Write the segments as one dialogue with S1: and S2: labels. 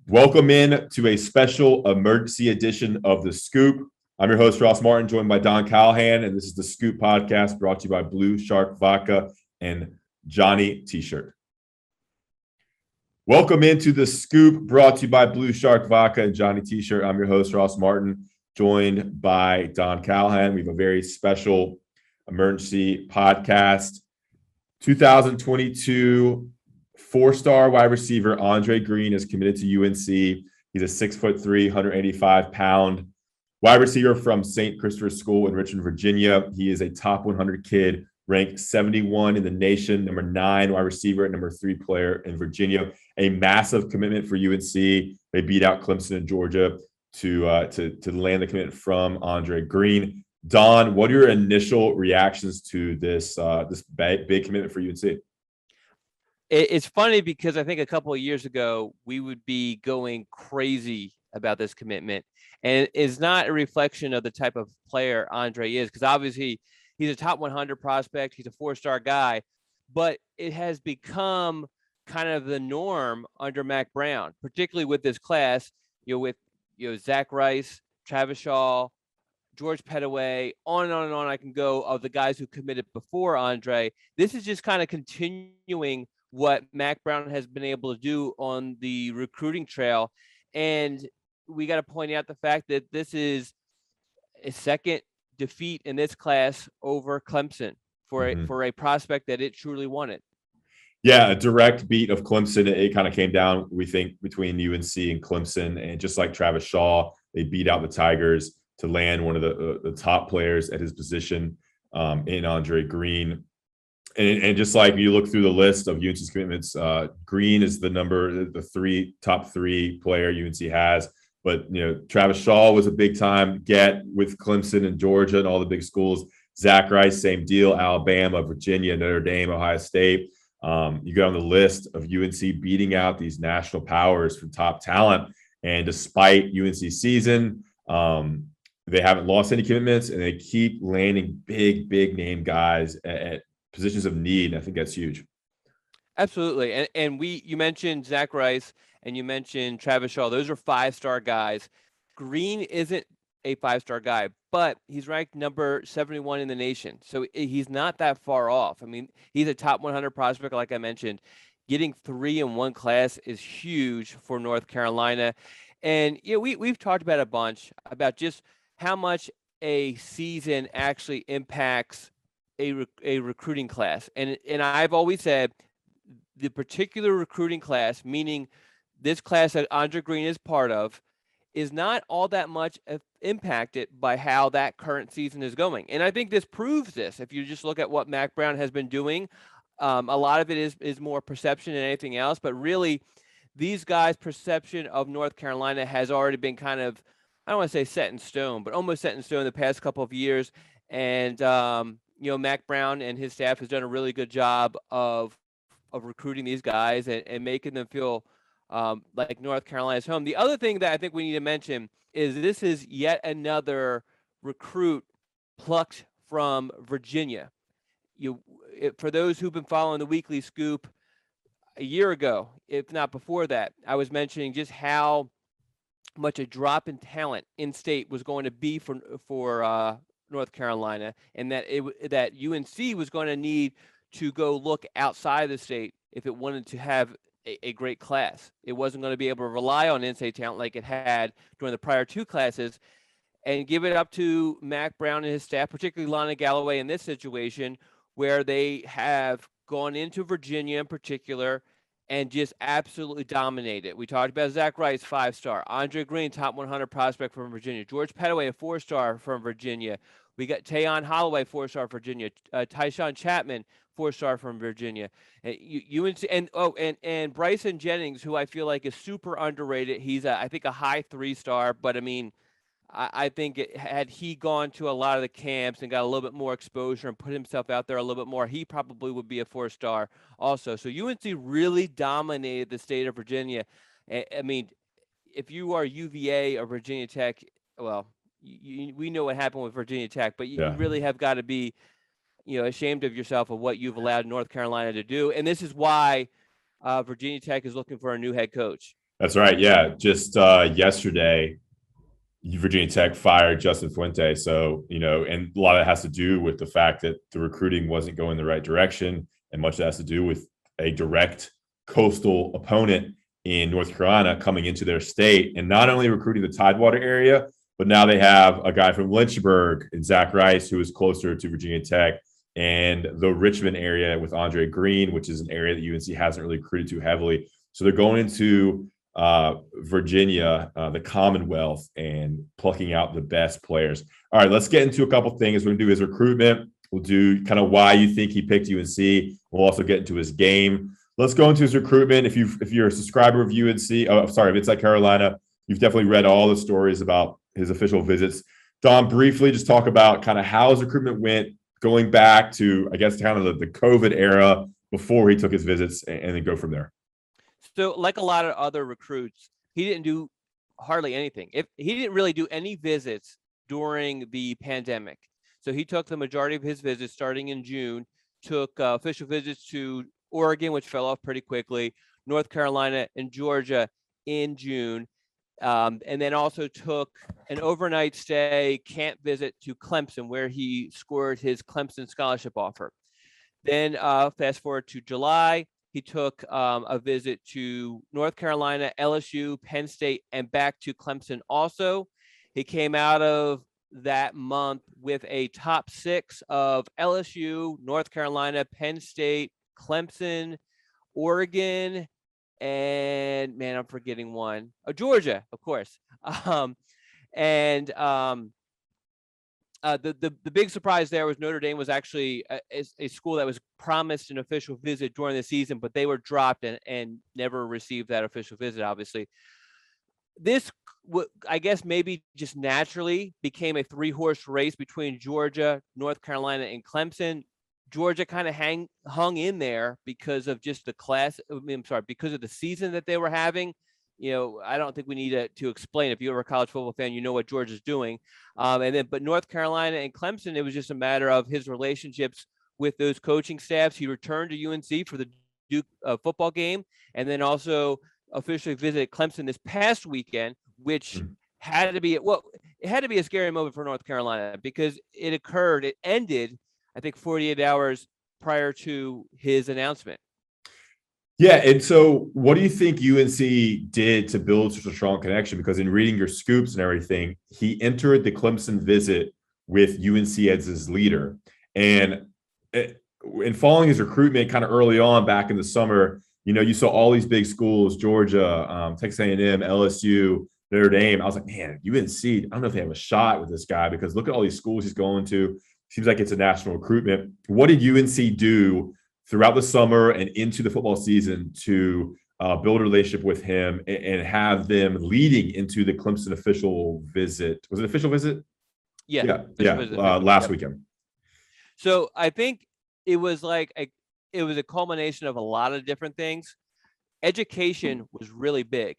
S1: Welcome in to a special emergency edition of The Scoop. I'm your host, Ross Martin, joined by Don Callahan, and this is The Scoop podcast brought to you by Blue Shark Vodka and Johnny T-shirt. Welcome into The Scoop brought to you by Blue Shark Vodka and Johnny T-shirt. I'm your host, Ross Martin, joined by Don Callahan. We have a very special emergency podcast. 2022 four-star wide receiver Andre Greene is committed to UNC. He's a 6'3", 185-pound wide receiver from St. Christopher's School in Richmond, Virginia. He is a top 100 kid, ranked 71 in the nation, number 9 wide receiver, and number 3 player in Virginia. A massive commitment for UNC. They beat out Clemson and Georgia to land the commitment from Andre Greene. Don, what are your initial reactions to this big commitment for UNC?
S2: It's funny because I think a couple of years ago, we would be going crazy about this commitment. And it's not a reflection of the type of player Andre is, because obviously he's a top 100 prospect. He's a 4-star guy, but it has become kind of the norm under Mack Brown, particularly with this class, with Zach Rice, Travis Shaw, George Pettaway, on and on and on I can go of the guys who committed before Andre. This is just kind of continuing what Mack Brown has been able to do on the recruiting trail. And we got to point out the fact that this is a second defeat in this class over Clemson for a prospect that it truly wanted.
S1: Yeah, a direct beat of Clemson. It kind of came down, we think, between UNC and Clemson. And just like Travis Shaw, they beat out the Tigers to land one of the top players at his position in Andre Greene. And just like you look through the list of UNC's commitments, Greene is the top three player UNC has. But Travis Shaw was a big time get with Clemson and Georgia and all the big schools. Zach Rice, same deal. Alabama, Virginia, Notre Dame, Ohio State. You go on the list of UNC beating out these national powers for top talent, and despite UNC's season, they haven't lost any commitments, and they keep landing big name guys at positions of need. I think that's huge.
S2: Absolutely. And you mentioned Zach Rice and you mentioned Travis Shaw. Those are 5-star guys. Greene isn't a 5-star guy, but he's ranked number 71 in the nation. So he's not that far off. I mean, he's a top 100 prospect, like I mentioned. Getting 3 in one class is huge for North Carolina. And we've talked about a bunch about just how much a season actually impacts a recruiting class. And I've always said the particular recruiting class, meaning this class that Andre Greene is part of, is not all that much impacted by how that current season is going. And I think this proves this. If you just look at what Mack Brown has been doing, a lot of it is more perception than anything else. But really, these guys' perception of North Carolina has already been kind of, I don't want to say set in stone, but almost set in stone the past couple of years. And, Mack Brown and his staff has done a really good job of recruiting these guys and making them feel like North Carolina's home. The other thing that I think we need to mention is this is yet another recruit plucked from Virginia. For those who've been following the Weekly Scoop, a year ago, if not before that, I was mentioning just how much a drop in talent in state was going to be for North Carolina, and that UNC was going to need to go look outside the state if it wanted to have a great class. It wasn't going to be able to rely on in-state talent like it had during the prior 2 classes. And give it up to Mack Brown and his staff, particularly Lana Galloway in this situation, where they have gone into Virginia in particular and just absolutely dominated. We talked about Zach Rice, 5-star. Andre Greene, top 100 prospect from Virginia. George Pettaway, a 4-star from Virginia. We got Tayon Holloway, 4-star Virginia. Tyshawn Chapman, 4-star from Virginia. UNC and Bryson Jennings, who I feel like is super underrated. He's I think a high 3-star, but I mean, I think had he gone to a lot of the camps and got a little bit more exposure and put himself out there a little bit more, he probably would be a 4-star also. So UNC really dominated the state of Virginia. I mean, if you are UVA or Virginia Tech, well, we know what happened with Virginia Tech, but you really have got to be, ashamed of yourself of what you've allowed North Carolina to do. And this is why Virginia Tech is looking for a new head coach.
S1: That's right. Yeah. Just yesterday, Virginia Tech fired Justin Fuente. So, and a lot of it has to do with the fact that the recruiting wasn't going the right direction. And much of that has to do with a direct coastal opponent in North Carolina coming into their state and not only recruiting the Tidewater area, but now they have a guy from Lynchburg and Zach Rice, who is closer to Virginia Tech, and the Richmond area with Andre Greene, which is an area that UNC hasn't really recruited too heavily. So they're going into Virginia, the Commonwealth, and plucking out the best players. All right, let's get into a couple things. We're going to do his recruitment. We'll do kind of why you think he picked UNC. We'll also get into his game. Let's go into his recruitment. If you're a subscriber of UNC, if it's like Carolina, you've definitely read all the stories about his official visits. Don, briefly just talk about kind of how his recruitment went, going back to, I guess, kind of the COVID era before he took his visits, and then go from there.
S2: So like a lot of other recruits, he didn't do hardly anything. If he didn't really do any visits during the pandemic. So he took the majority of his visits starting in June, took official visits to Oregon, which fell off pretty quickly, North Carolina and Georgia in June. And then also took an overnight stay camp visit to Clemson, where he scored his Clemson scholarship offer. Then fast forward to July, he took a visit to North Carolina, LSU, Penn State, and back to Clemson also. He came out of that month with a top 6 of LSU, North Carolina, Penn State, Clemson, Oregon, and man, I'm forgetting one. Georgia, of course. The big surprise there was Notre Dame was actually a school that was promised an official visit during the season, but they were dropped and never received that official visit, obviously. This, I guess, maybe just naturally became a 3-horse race between Georgia, North Carolina, and Clemson. Georgia kind of hung in there because of just because of the season that they were having. I don't think we need to explain. If you're a college football fan, you know what Georgia's doing. But North Carolina and Clemson, it was just a matter of his relationships with those coaching staffs. He returned to UNC for the Duke football game, and then also officially visited Clemson this past weekend, which had to be a scary moment for North Carolina because it ended, I think, 48 hours prior to his announcement.
S1: Yeah, and so what do you think UNC did to build such a strong connection? Because in reading your scoops and everything, he entered the Clemson visit with UNC as his leader. And in following his recruitment kind of early on back in the summer, you saw all these big schools, Georgia, Texas A&M, LSU, Notre Dame. I was like, man, UNC, I don't know if they have a shot with this guy because look at all these schools he's going to. Seems like it's a national recruitment. What did UNC do throughout the summer and into the football season to build a relationship with him and have them leading into the Clemson official visit? Was it official visit?
S2: Yeah.
S1: Last weekend.
S2: So I think it was a culmination of a lot of different things. Education was really big.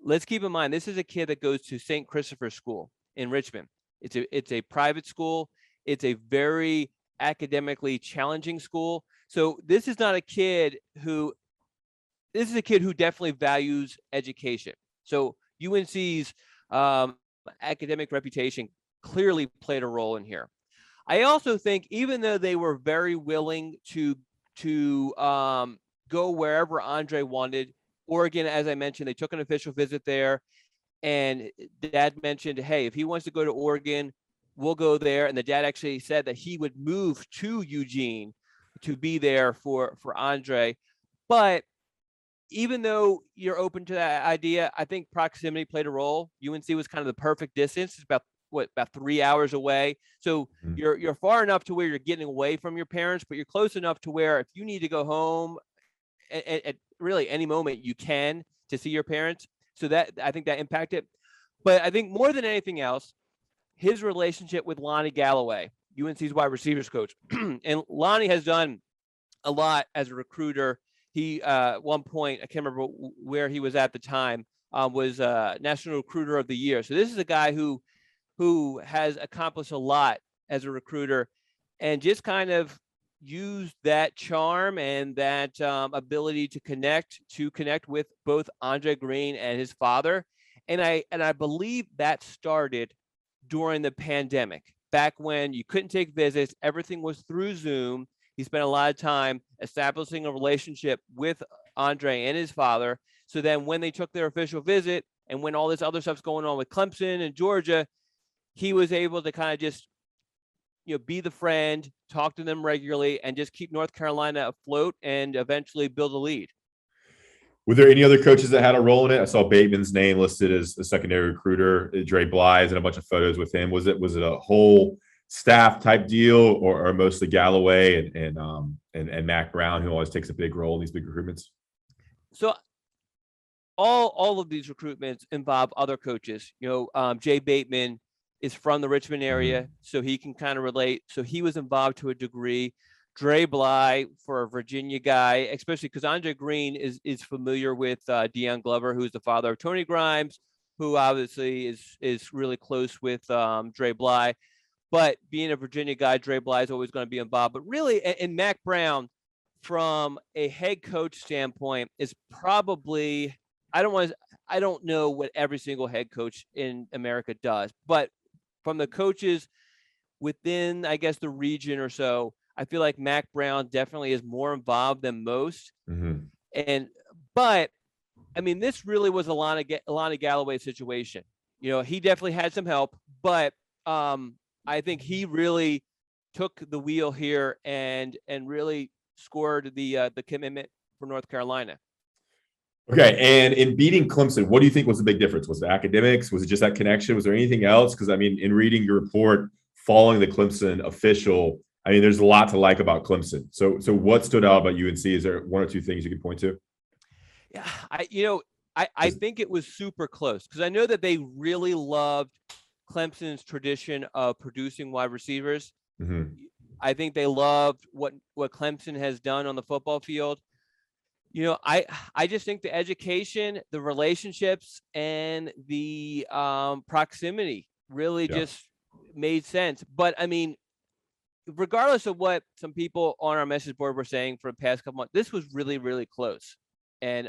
S2: Let's keep in mind, this is a kid that goes to St. Christopher's School in Richmond. It's a private school. It's a very academically challenging school. So this is a kid who definitely values education. So UNC's academic reputation clearly played a role in here. I also think even though they were very willing to go wherever Andre wanted, Oregon, as I mentioned, they took an official visit there, and Dad mentioned, hey, if he wants to go to Oregon, we'll go there. And the dad actually said that he would move to Eugene to be there for Andre. But even though you're open to that idea, I think proximity played a role. UNC was kind of the perfect distance. It's about 3 hours away. So you're far enough to where you're getting away from your parents, but you're close enough to where if you need to go home at really any moment, you can to see your parents. So that, I think that impacted. But I think more than anything else, his relationship with Lonnie Galloway, UNC's wide receivers coach. And Lonnie has done a lot as a recruiter. He, at one point, I can't remember where he was at the time, was National Recruiter of the Year. So this is a guy who has accomplished a lot as a recruiter, and just kind of used that charm and that ability to connect with both Andre Greene and his father. And I believe that started during the pandemic, back when you couldn't take visits, everything was through Zoom. He spent a lot of time establishing a relationship with Andre and his father. So then when they took their official visit and when all this other stuff's going on with Clemson and Georgia, he was able to kind of just, be the friend, talk to them regularly, and just keep North Carolina afloat and eventually build a lead.
S1: Were there any other coaches that had a role in it? I saw Bateman's name listed as a secondary recruiter, Dre Bly's, and a bunch of photos with him. Was it a whole staff type deal, or mostly Galloway and Mack Brown, who always takes a big role in these big recruitments?
S2: So all of these recruitments involve other coaches. Jay Bateman is from the Richmond area, so he can kind of relate. So he was involved to a degree. Dre Bly, for a Virginia guy, especially because Andre Greene is familiar with Deion Glover, who's the father of Tony Grimes, who obviously is really close with Dre Bly. But being a Virginia guy, Dre Bly is always going to be involved. But really, and Mack Brown, from a head coach standpoint, is probably, I don't know what every single head coach in America does, but from the coaches within, I guess, the region or so, I feel like Mack Brown definitely is more involved than most. But I mean, this really was a Lonnie Galloway situation. He definitely had some help, but I think he really took the wheel here and really scored the commitment for North Carolina.
S1: Okay, and in beating Clemson, what do you think was the big difference? Was it academics? Was it just that connection? Was there anything else? Because, I mean, in reading your report following the Clemson official, I mean, there's a lot to like about Clemson. So what stood out about UNC? Is there one or two things you could point to?
S2: Yeah, I think it was super close because I know that they really loved Clemson's tradition of producing wide receivers. I think they loved what Clemson has done on the football field. I just think the education, the relationships, and the proximity really just made sense. But I mean, regardless of what some people on our message board were saying for the past couple months, this was really, really close. And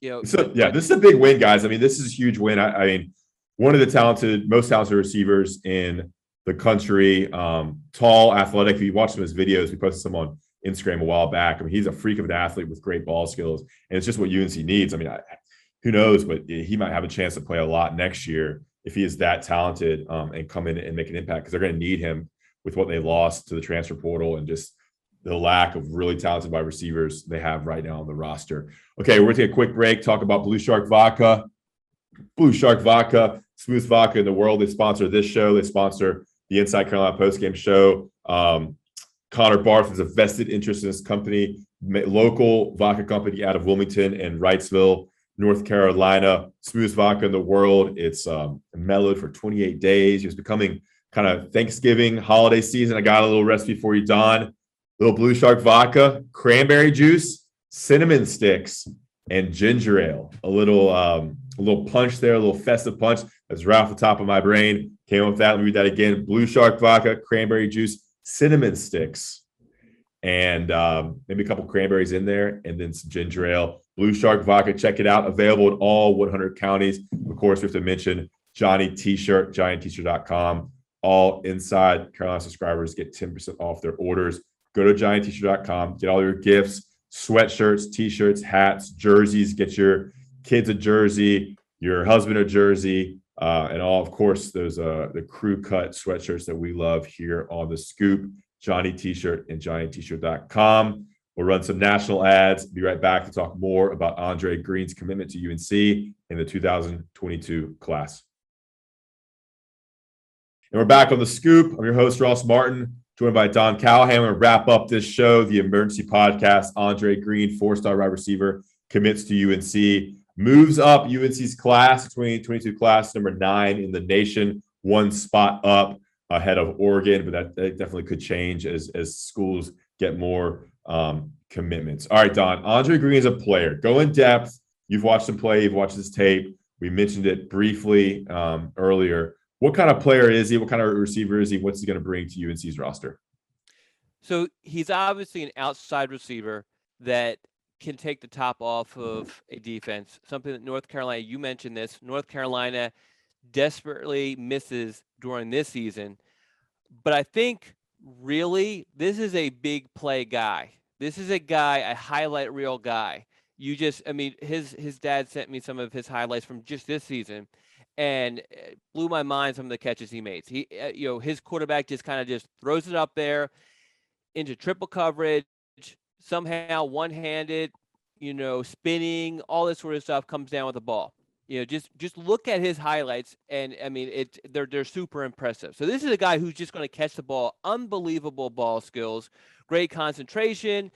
S1: this is a big win, guys. I mean, this is a huge win. I mean, one of the most talented receivers in the country, tall, athletic. If you watch some of his videos, we posted some on Instagram a while back. I mean, he's a freak of an athlete with great ball skills, and it's just what UNC needs. I mean, who knows, but he might have a chance to play a lot next year if he is that talented and come in and make an impact, because they're going to need him with what they lost to the transfer portal and just the lack of really talented wide receivers they have right now on the roster. Okay, we're going to take a quick break, talk about Blue Shark Vodka. Blue Shark Vodka, smooth vodka in the world. They sponsor this show. They sponsor the Inside Carolina postgame show. Connor Barth has a vested interest in this company, local vodka company out of Wilmington and Wrightsville, North Carolina. Smooth vodka in the world. It's mellowed for 28 days. It's becoming kind of Thanksgiving holiday season. I got a little recipe for you, Don. Little Blue Shark vodka, cranberry juice, cinnamon sticks, and ginger ale. A little punch there, a little festive punch. That's right off the top of my brain. Came up with that. Let me read that again. Blue Shark vodka, cranberry juice, cinnamon sticks, and maybe a couple cranberries in there, and then some ginger ale. Blue Shark vodka, check it out. Available in all 100 counties. Of course, we have to mention Johnny T-shirt, johnnyt-shirt.com. All Inside Carolina subscribers get 10% off their orders. Go to johnnyt-shirt.com. Get all your gifts, sweatshirts, T-shirts, hats, jerseys. Get your kids a jersey, your husband a jersey, and all, of course, those the crew cut sweatshirts that we love here on The Scoop. Johnny T-shirt and johnnyt-shirt.com. We'll run some national ads. Be right back to talk more about Andre Greene's commitment to UNC in the 2022 class. And we're back on The Scoop. I'm your host, Ross Martin, joined by Don Callahan. We're going to wrap up this show, the emergency podcast. Andre Greene, four-star wide receiver, commits to UNC, moves up UNC's class, 2022 class, number 9 in the nation, one spot up ahead of Oregon, but that definitely could change as schools get more commitments. All right, Don, Andre Greene is a player. Go in depth. You've watched him play. You've watched his tape. We mentioned it briefly earlier. What kind of player is he? What kind of receiver is he? What's he going to bring to UNC's roster?
S2: So he's obviously an outside receiver that can take the top off of a defense, something that North Carolina, you mentioned this, North Carolina desperately misses during this season. But I think really this is a big play guy. This is a guy, a highlight reel guy. I mean, his dad sent me some of his highlights from just this season, and it blew my mind some of the catches he makes. His quarterback just kind of just throws it up there into triple coverage, somehow one-handed, spinning, all this sort of stuff comes down with the ball. Just look at his highlights, and I mean, they're super impressive. So this is a guy who's just going to catch the ball, unbelievable ball skills, great concentration.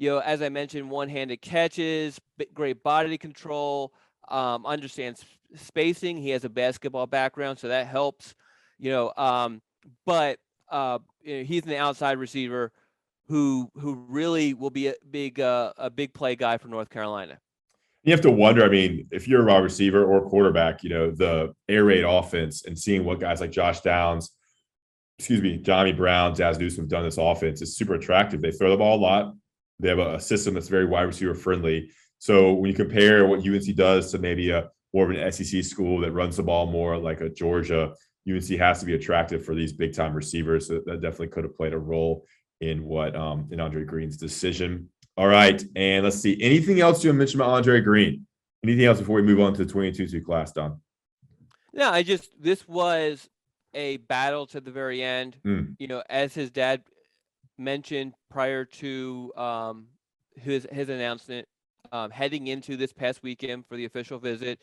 S2: As I mentioned, one-handed catches, great body control, understands spacing. He has a basketball background, so that helps. But he's an outside receiver who really will be a big play guy for North Carolina.
S1: You have to wonder, I mean, if you're a wide receiver or quarterback, the air raid offense and seeing what guys like Josh Downs, Johnny Brown, Jazz Newsome have done this offense is super attractive. They throw the ball a lot. They have a system that's very wide receiver friendly. So when you compare what UNC does to maybe more of an SEC school that runs the ball more like a Georgia, UNC has to be attractive for these big time receivers. So that definitely could have played a role in in Andre Greene's decision. All right, and let's see. Anything else you want to mention about Andre Greene? Anything else before we move on to the 22 class, Don?
S2: No, this was a battle to the very end. As his dad mentioned prior to his announcement, heading into this past weekend for the official visit,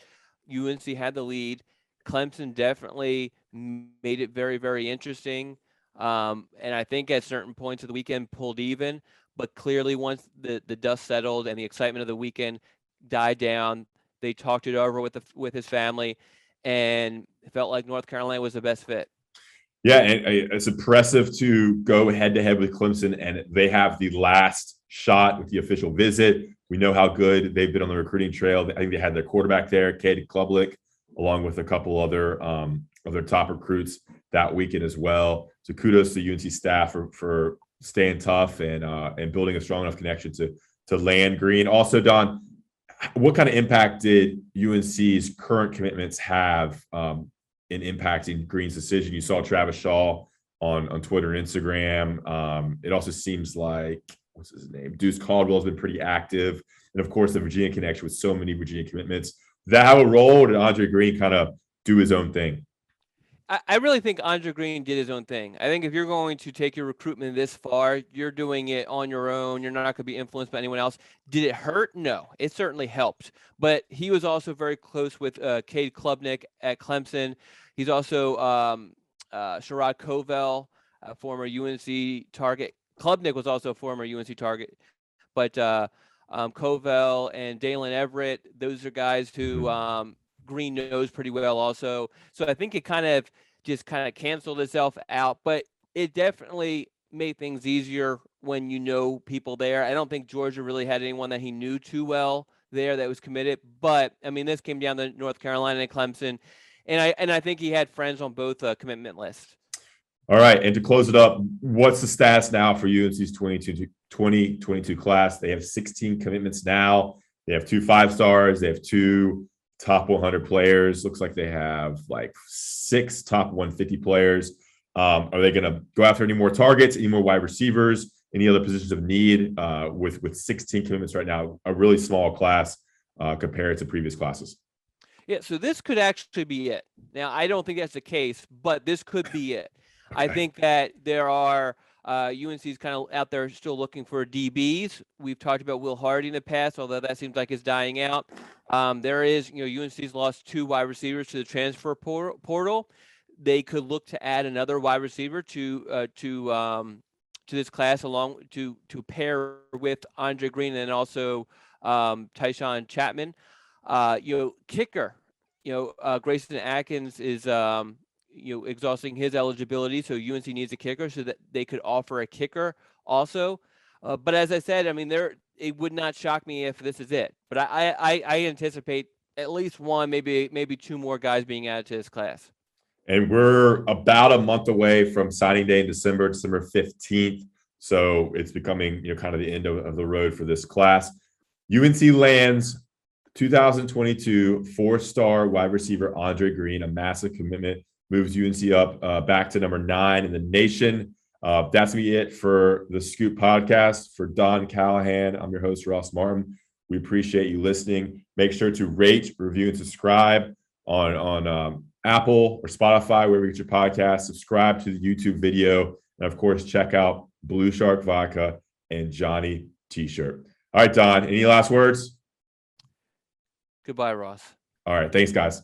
S2: UNC had the lead. Clemson definitely made it very, very interesting. And I think at certain points of the weekend pulled even, but clearly once the dust settled and the excitement of the weekend died down, they talked it over with his family, and it felt like North Carolina was the best fit.
S1: Yeah, and it's impressive to go head to head with Clemson, and they have the last shot with the official visit. We know how good they've been on the recruiting trail. I think they had their quarterback there, Cade Klubnik, along with a couple other top recruits that weekend as well. So kudos to UNC staff for staying tough and building a strong enough connection to land Greene. Also, Don, what kind of impact did UNC's current commitments have in impacting Greene's decision? You saw Travis Shaw on Twitter and Instagram. It also seems like, what's his name? Deuce Caldwell has been pretty active. And of course, the Virginia connection with so many Virginia commitments. Did that have a role, or did Andre Greene kind of do his own thing?
S2: I really think Andre Greene did his own thing. I think if you're going to take your recruitment this far, you're doing it on your own. You're not going to be influenced by anyone else. Did it hurt? No, it certainly helped. But he was also very close with Cade Klubnik at Clemson. He's also Sherrod Covell, a former UNC target. Klubnik was also a former UNC target. But Covell and Dalen Everett, those are guys who Greene knows pretty well also. So I think it kind of canceled itself out, but it definitely made things easier when you know people there. I don't think Georgia really had anyone that he knew too well there that was committed, but I mean, this came down to North Carolina and Clemson, and I think he had friends on both commitment lists.
S1: All right, and to close it up, what's the status now for UNC's 2022 class? They have 16 commitments now. They have 2 5-stars. They have 2 top 100 players. Looks like they have like 6 top 150 players. Are they going to go after any more targets, any more wide receivers, any other positions of need with 16 commitments right now? A really small class compared to previous classes.
S2: Yeah, so this could actually be it. Now, I don't think that's the case, but this could be it. Okay. I think that there are UNC's kind of out there still looking for DBs. We've talked about Will Hardy in the past, although that seems like it's dying out. There is, UNC's lost 2 wide receivers to the transfer portal. They could look to add another wide receiver to this class along to pair with Andre Greene and also Tyshawn Chapman. Kicker, Grayson Atkins is, exhausting his eligibility. So UNC needs a kicker so that they could offer a kicker also. But as I said, I mean, it would not shock me if this is it. But I anticipate at least 1, maybe 2 more guys being added to this class.
S1: And we're about a month away from signing day in December 15th. So it's becoming, kind of the end of the road for this class. UNC lands 2022 4-star wide receiver Andre Greene, a massive commitment, moves UNC up back to number 9 in the nation. That's going to be it for the Scoop podcast. For Don Callahan, I'm your host, Ross Martin. We appreciate you listening. Make sure to rate, review, and subscribe on Apple or Spotify, wherever you get your podcast. Subscribe to the YouTube video. And, of course, check out Blue Shark Vodka and Johnny T-shirt. All right, Don, any last words?
S2: Goodbye, Ross.
S1: All right, thanks, guys.